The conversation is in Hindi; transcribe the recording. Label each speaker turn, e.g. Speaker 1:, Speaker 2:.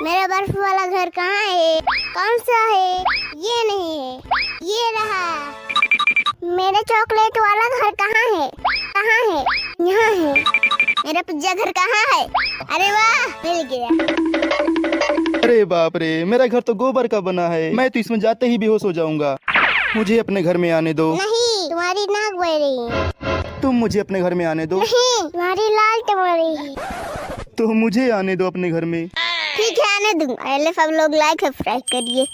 Speaker 1: मेरा बर्फ वाला घर कहाँ है? कौन सा है? ये नहीं है, ये रहा। मेरा चॉकलेट वाला घर कहाँ है? कहाँ है? यहाँ है। मेरा पिज्जा घर कहाँ है? अरे वाह, मिल गया।
Speaker 2: अरे बाप रे, मेरा घर तो गोबर का बना है। मैं तो इसमें जाते ही बेहोश हो जाऊंगा। मुझे अपने घर में आने दो।
Speaker 1: नहीं, तुम्हारी नाक बह रही है।
Speaker 2: तुम मुझे अपने घर में आने दो।
Speaker 1: नहीं, तुम्हारी लाल बह रही है।
Speaker 2: तो मुझे आने दो अपने घर में।
Speaker 1: ठीक है, आने दूंगा। पहले सब लोग लाइक सब्सक्राइब करिए।